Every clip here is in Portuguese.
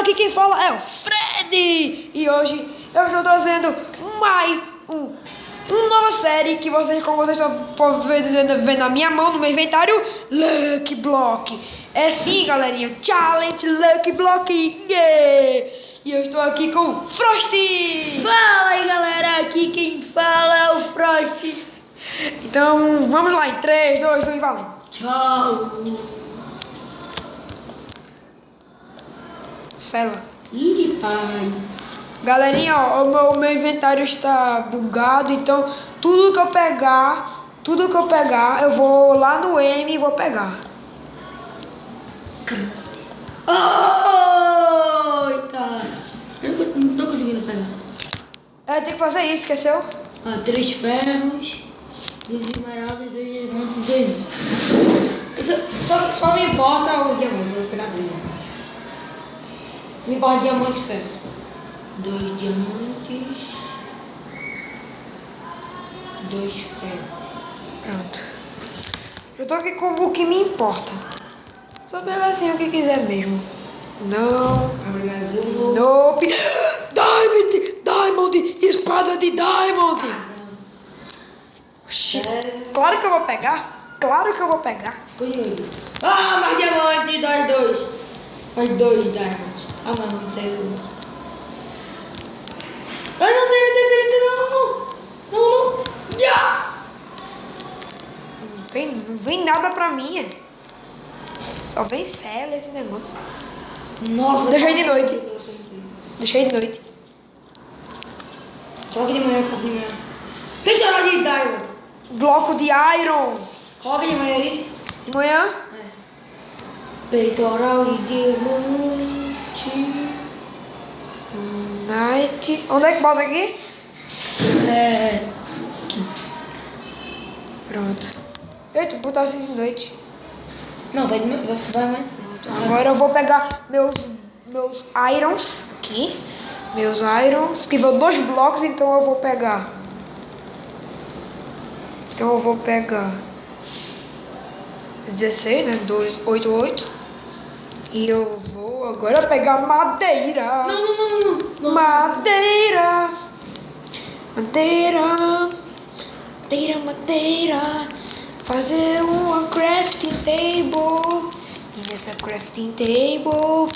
aqui quem fala é o Fred! E hoje eu estou trazendo mais uma nova série que vocês, como vocês estão vendo na minha mão, no meu inventário, Lucky Block. É sim, galerinha, Challenge Lucky Block, yeah! E eu estou aqui com o Frosty! Fala aí, galera, aqui quem fala é o Frosty. Então, vamos lá, em 3, 2, 1 e valendo! Tchau. Cela. Ih, pai. Galerinha, ó, o meu inventário está bugado, então tudo que eu pegar, eu vou lá no M e vou pegar. Eita. Eu não tô conseguindo pegar. Tem que fazer isso, esqueceu? 3 ferros, 2 esmeraldas, 2 diamantes, 2. Só me importa o diamante, eu vou pegar 2 diamantes. Me importa diamante e ferro. 2 diamantes, 2 ferros. Pronto. Eu tô aqui com o que me importa. Só pegar assim o que quiser mesmo. Não. Abre mais um. Nope. Diamond! Espada de Diamond! Oxi. Claro que eu vou pegar. Claro que eu vou pegar. Mais diamante, mais 2. Mais 2 diamonds. Não, isso é tudo. Não. Já! Não vem nada pra mim, é. Só vem cela esse negócio. Nossa, Deixa aí de noite. Deixa aí de noite. Coloca de manhã. Peitoral de diamond. Bloco de iron. Coloca de manhã aí. De manhã. Peitoral de diamante. Night. Onde é que bota aqui? Pronto. Eita, botar assim de noite. Não, tá de manhã. Vai amanhecer. Agora eu vou pegar meus irons aqui. Meus irons, que vão 2 blocos, então eu vou pegar. 16, né? 2, 8, 8. E eu vou agora pegar madeira. Não. Madeira. Fazer uma crafting table. E nessa crafting table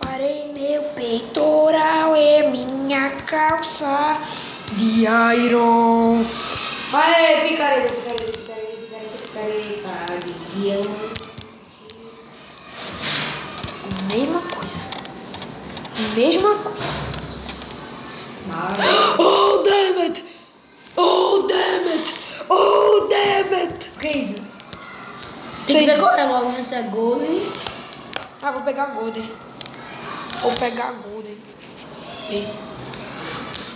farei meu peitoral e minha calça de iron. Aê, picareta de diamante. Mesma coisa. Oh, damn it! O que é isso? Tem que ver qual é logo, né? Se é golden. Vou pegar golden. Bem.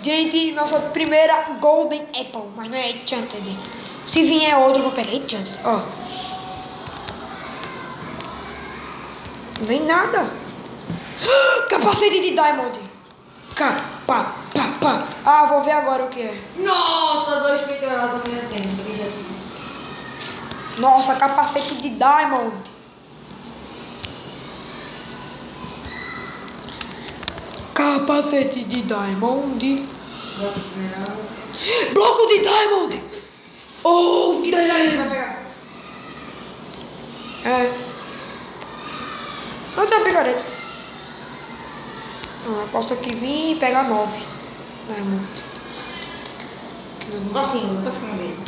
Gente, nossa primeira golden apple, mas não é enchanted. Se vier outro, eu vou pegar enchanted. Ó. Não vem nada. Capacete de diamond. Vou ver agora o que é. Nossa, 2 peitorais ao mesmo tempo. Isso aqui já sei. Nossa, capacete de diamond. Capacete de diamond. Bloco de diamond. Oh, damn. Eu tenho uma picareta. Eu posso aqui vir e pegar 9 diamond. Passinho dele.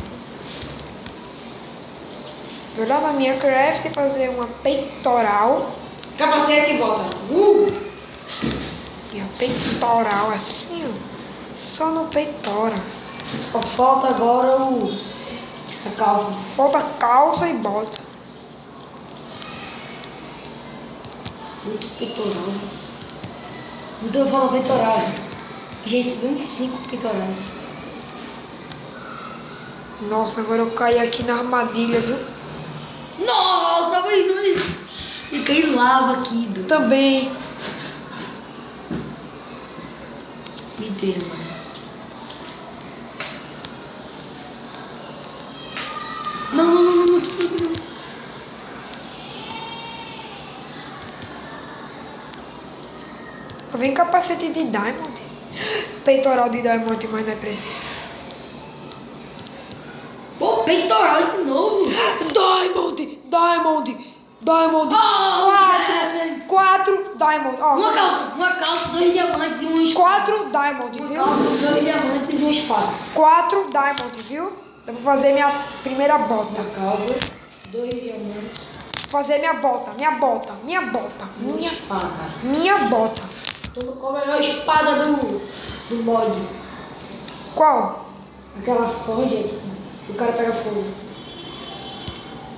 Vou lá na minha craft e fazer uma peitoral. Capacete e bota. Minha peitoral assim, ó. Só no peitoral. Só falta agora a calça. Só falta calça e bota. Muito peitoral. Então eu falo peitoral. Já recebi uns 5 peitorais. Nossa, agora eu caí aqui na armadilha, viu? Nossa, mas. E cai lava aqui. Também. Me dê, mano. Não. Vem capacete de Diamond. Peitoral de Diamond, mas não é preciso. Pô, peitoral de novo. Diamond. Oh, 4 Diamond. Ó, Uma calça, 2 diamantes e um espada. 4 Diamond, Uma viu? calça, 2 diamantes e uma espada. 4 Diamond, viu? Dá pra fazer minha primeira bota. Uma calça, 2 diamantes. Fazer minha bota. Uma espada. Minha bota. Qual a melhor espada do mod? Qual? Aquela forja que o cara pega fogo.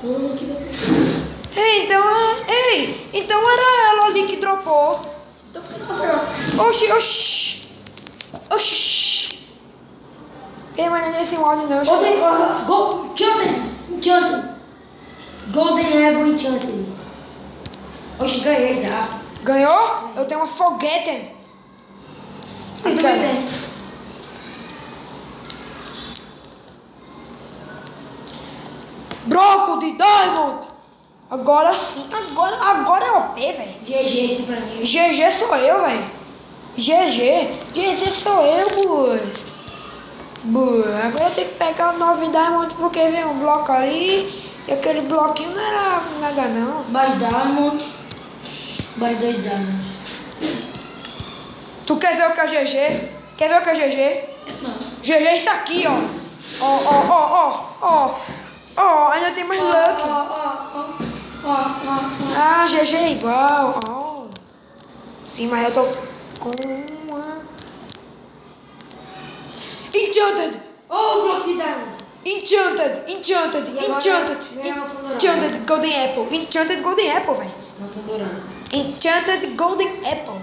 Que delícia. Então era ela ali que dropou. Então foi na próxima. Oxi. Ei, mas não é nesse modo não. Enchanted. Golden Apple Enchanted. Oxe, ganhei já. Ganhou? Eu tenho uma Forgotten. Você também tem. Broco de Diamond. Agora sim. Agora é OP, velho. GG aqui pra mim. GG sou eu, velho. GG sou eu, agora eu tenho que pegar o 9 Diamond porque veio um bloco ali e aquele bloquinho não era nada não. Mais Diamond. Mais 2 Diamonds. Tu quer ver o que é GG? Quer ver o que é GG? Não. GG é isso aqui, ó, ainda tem mais luck. Ah, GG é igual, ó. Sim, mas eu tô com uma... Enchanted! Oh, bloco de Diamond. Enchanted, Golden Apple. Enchanted Golden Apple, velho. Maçã dourada. Enchanted Golden Apple.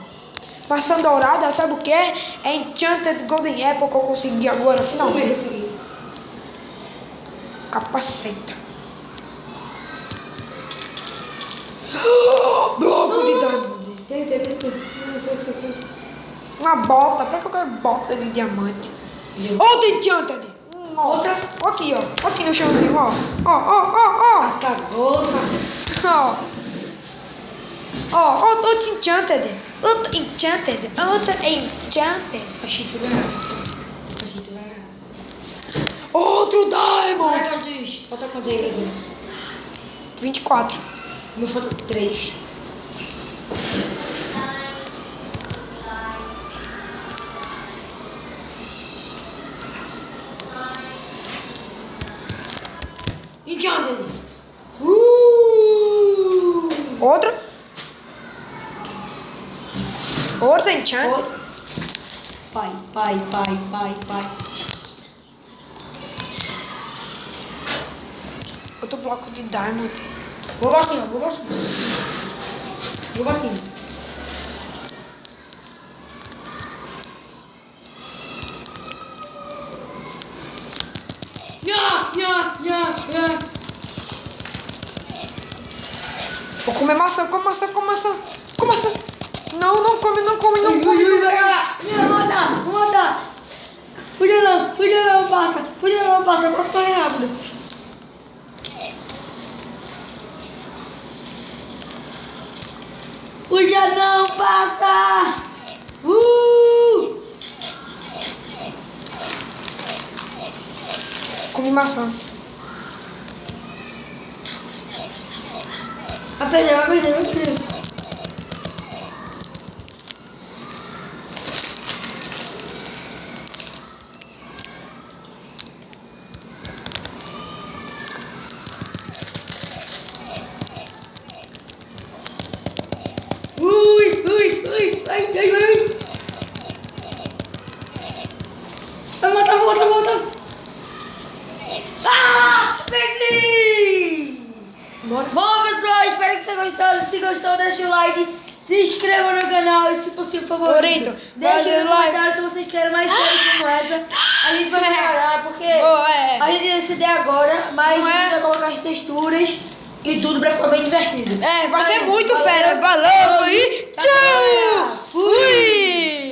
Maçã dourada, sabe o que é? É Enchanted Golden Apple que eu consegui agora, finalmente. Capaceta. Bloco de Diamond. Tem. Uma bota. Pra que eu quero bota de diamante? Outra Enchanted. Nossa. Aqui, ó. Aqui no chãozinho, ó. Cagou, Ó, outro Enchanted. Outra Enchanted. Achei que tu ganhava. Outro Diamond. Falta quanto aí, Edu? 24. Meu falta 3. Enchanted. Outro Enchanted. Pai. Outro bloco de Diamond. Vou pra cima. Ya. Vou comer maçã, come maçã. Não come. Vou matar. Podia não, passa. Posso correr rápido. Podia não, passa. Come maçã. Vai perder. Ai. Vai matar. Venci! Bora. Bom, pessoal, espero que tenham gostado. Se gostou, deixa o like, se inscreva no canal e, se possível, favorito. Deixa nos comentários se vocês querem mais séries como essa. A gente vai melhorar, porque a gente decidiu agora, mas a gente vai colocar as texturas e tudo pra ficar bem divertido. Vai ser muito fera. Valeu, aí. Tchau. Fui.